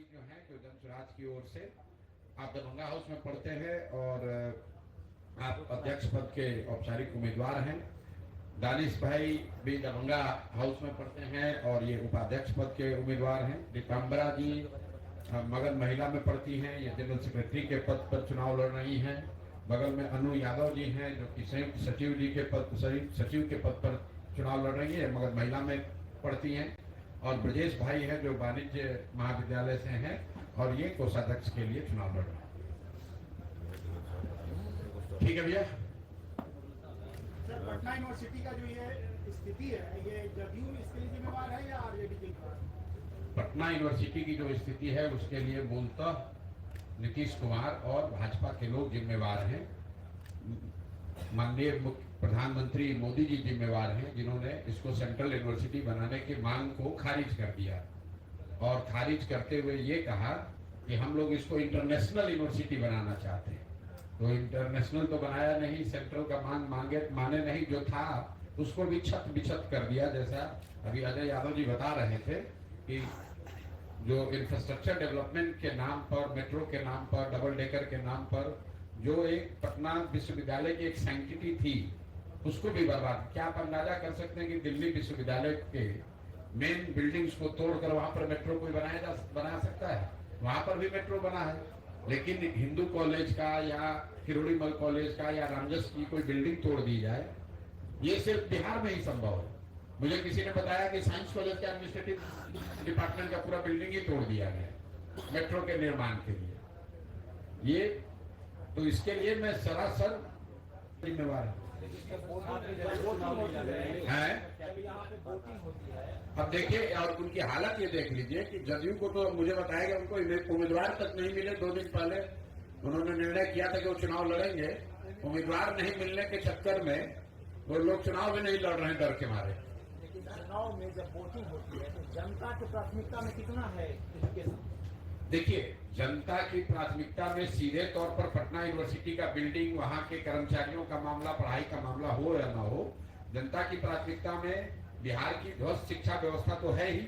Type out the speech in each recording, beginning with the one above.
जो है जो जन स्वराज की ओर से आप दरभंगा हाउस में पढ़ते हैं और आप अध्यक्ष पद के औपचारिक उम्मीदवार हैं। दानिश भाई भी दरभंगा हाउस में पढ़ते हैं और ये उपाध्यक्ष पद के उम्मीदवार हैं। रिकाम्बरा जी मगध महिला में पढ़ती हैं, ये जनरल सेक्रेटरी के पद पर चुनाव लड़ रही हैं। बगल में अनु यादव जी हैं जो कि संयुक्त सचिव के पद पर चुनाव लड़ रही है, मगध महिला में पढ़ती हैं। और ब्रजेश भाई है जो वाणिज्य महाविद्यालय से हैं और ये कोषाध्यक्ष के लिए चुनाव लड़ रहे हैं। ठीक है भैया। सर, पटना यूनिवर्सिटी का जो ये स्थिति है, ये जदयू इसके लिए जिम्मेवार है या आरजेडी के लिए? पटना यूनिवर्सिटी की जो स्थिति है उसके लिए मूलतः नीतीश कुमार और भाजपा के लोग जिम्मेवार हैं। माननीय प्रधानमंत्री मोदी जी जिम्मेवार हैं जिन्होंने इसको सेंट्रल यूनिवर्सिटी बनाने की मांग को खारिज कर दिया और खारिज करते हुए ये कहा कि हम लोग इसको इंटरनेशनल यूनिवर्सिटी बनाना चाहते हैं। तो इंटरनेशनल तो बनाया नहीं, सेंट्रल का माने नहीं, जो था उसको भी छत बिछत कर दिया। जैसा अभी अजय यादव जी बता रहे थे कि जो इंफ्रास्ट्रक्चर डेवलपमेंट के नाम पर, मेट्रो के नाम पर, डबल डेकर के नाम पर जो एक पटना विश्वविद्यालय की एक सैंक्टिटी थी उसको भी बर्बाद। क्या आप अंदाजा कर सकते हैं कि दिल्ली विश्वविद्यालय के मेन बिल्डिंग्स को तोड़कर वहां पर मेट्रो कोई बना सकता है? वहां पर भी मेट्रो बना है, लेकिन हिंदू कॉलेज का या किरोड़ीमल कॉलेज का या रामजस की कोई बिल्डिंग तोड़ दी जाए, ये सिर्फ बिहार में ही संभव है। मुझे किसी ने बताया कि साइंस कॉलेज के एडमिनिस्ट्रेटिव डिपार्टमेंट का पूरा बिल्डिंग ही तोड़ दिया गया मेट्रो के निर्माण के लिए। ये तो इसके लिए मैं सरासर जिम्मेवार हूं। अब देखिए, और उनकी हालत ये देख लीजिए कि जदयू को तो मुझे बताया कि उनको उम्मीदवार तक नहीं मिले। 2 दिन पहले उन्होंने निर्णय किया था कि वो चुनाव लड़ेंगे। उम्मीदवार नहीं मिलने के चक्कर में वो लोग चुनाव भी नहीं लड़ रहे हैं डर के मारे। लेकिन चुनाव में जब वोटिंग होती है तो जनता की प्राथमिकता में कितना है? देखिए, जनता की प्राथमिकता में सीधे तौर पर पटना यूनिवर्सिटी का बिल्डिंग, वहां के कर्मचारियों का मामला, पढ़ाई का मामला हो या ना हो, जनता की प्राथमिकता में बिहार की ध्वस्त शिक्षा व्यवस्था तो है ही।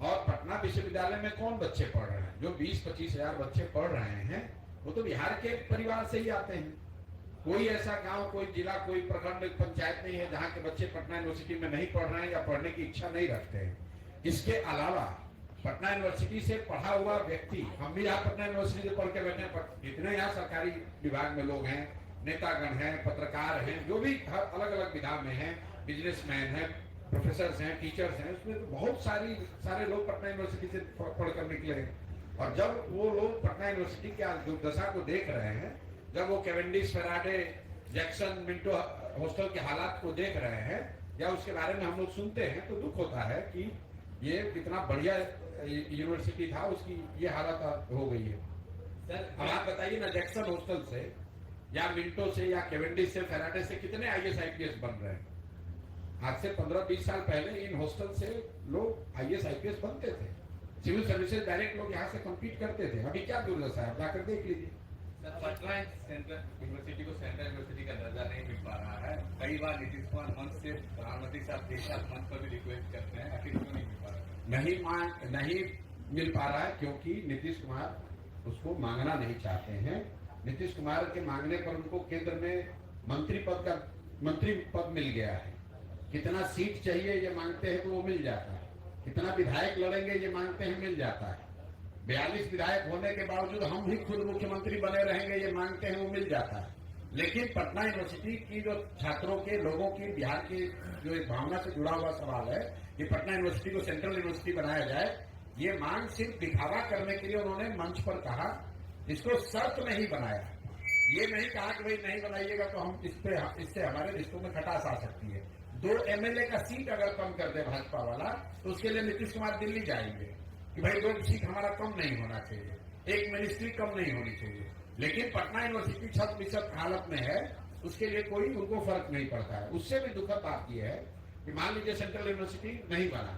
और पटना विश्वविद्यालय में कौन बच्चे पढ़ रहे हैं? जो 20-25 हजार बच्चे पढ़ रहे हैं वो तो बिहार के परिवार से ही आते हैं। कोई ऐसा गांव, कोई जिला, कोई प्रखंड पंचायत नहीं है जहां के बच्चे पटना यूनिवर्सिटी में नहीं पढ़ रहे हैं या पढ़ने की इच्छा नहीं रखते हैं। इसके अलावा पटना यूनिवर्सिटी से पढ़ा हुआ व्यक्ति, हम भी यहाँ पटना यूनिवर्सिटी से पढ़ के बैठे हैं, इतने यहाँ सरकारी विभाग में लोग हैं, नेतागण हैं, पत्रकार हैं, जो भी अलग अलग विधा में हैं, बिजनेसमैन हैं, प्रोफेसर हैं, टीचर्स हैं, उसमें तो बहुत सारे लोग पटना यूनिवर्सिटी से पढ़कर निकले हैं। और जब वो लोग पटना यूनिवर्सिटी की दुर्दशा को देख रहे हैं, जब वो Cavendish, Faraday, Jackson, Minto hostel के हालात को देख रहे हैं या उसके बारे में हम लोग सुनते हैं, तो दुख होता है कि ये कितना बढ़िया यूनिवर्सिटी था, उसकी ये हालत हो गई है। सर, अब आप बताइए ना, जैक्सन हॉस्टल से या मिंटो से या कैवेंडिश से, फेराडे से कितने IAS IPS बन रहे हैं? आज से 15-20 साल पहले इन हॉस्टल से लोग IAS IPS बनते थे। सिविल सर्विसेज डायरेक्ट लोग यहाँ से कम्पीट करते थे। अभी क्या दुर्दशा है, जाकर देख लीजिए। पटना सेंट्रल यूनिवर्सिटी को सेंट्रल यूनिवर्सिटी का दर्जा नहीं मिल पा रहा है। कई बार नीतीश कुमार मंच से प्रधानमंत्री साहब देश मंच पर भी रिक्वेस्ट करते हैं, आखिर क्यों नहीं मिल पा रहा है? नहीं मिल पा रहा है क्योंकि नीतीश कुमार उसको मांगना नहीं चाहते हैं। नीतीश कुमार के मांगने पर उनको केंद्र में मंत्री पद मिल गया है। कितना सीट चाहिए ये मांगते हैं तो वो मिल जाता है, कितना विधायक लड़ेंगे ये मांगते हैं, मिल जाता है। 42 विधायक होने के बावजूद हम भी खुद मुख्यमंत्री बने रहेंगे ये मांगते हैं, वो मिल जाता है। लेकिन पटना यूनिवर्सिटी की जो छात्रों के, लोगों की, बिहार की जो एक भावना से जुड़ा हुआ सवाल है कि पटना यूनिवर्सिटी को सेंट्रल यूनिवर्सिटी बनाया जाए, ये मांग सिर्फ दिखावा करने के लिए उन्होंने मंच पर कहा। इसको शर्त में ही बनाया, ये नहीं कहा कि भाई नहीं बनाइएगा तो हम इससे हमारे रिश्तों में खटास आ सकती है। 2 MLA का सीट अगर कम कर दे भाजपा वाला तो उसके लिए नीतीश कुमार दिल्ली जाएंगे कि भाई 2 सीट हमारा कम नहीं होना चाहिए, 1 मिनिस्ट्री कम नहीं होनी चाहिए। लेकिन पटना यूनिवर्सिटी छत बिछत हालत में है, उसके लिए कोई उनको फर्क नहीं पड़ता है। उससे भी दुखद बात यह है कि मान लीजिए सेंट्रल यूनिवर्सिटी नहीं बना,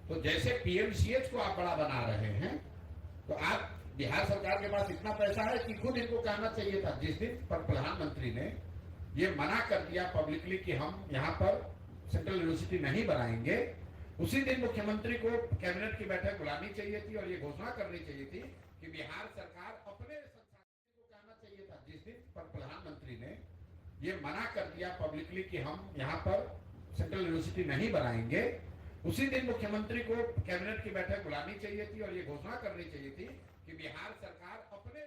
तो जैसे PMCH को आप बड़ा बना रहे हैं, तो आप बिहार सरकार के पास इतना पैसा है कि खुद इनको कहना चाहिए था। जिस दिन पर प्रधानमंत्री ने ये मना कर दिया पब्लिकली कि हम यहाँ पर सेंट्रल यूनिवर्सिटी नहीं बनाएंगे, उसी दिन मुख्यमंत्री को कैबिनेट की बैठक बुलानी चाहिए थी और ये घोषणा करनी चाहिए थी कि बिहार सरकार अपने संसाधनों को कहना चाहिए था। जिस दिन पर प्रधानमंत्री ने ये मना कर दिया पब्लिकली कि हम यहाँ पर सेंट्रल यूनिवर्सिटी नहीं बनाएंगे, उसी दिन मुख्यमंत्री को कैबिनेट की बैठक बुलानी चाहिए थी और ये घोषणा करनी चाहिए थी कि बिहार सरकार अपने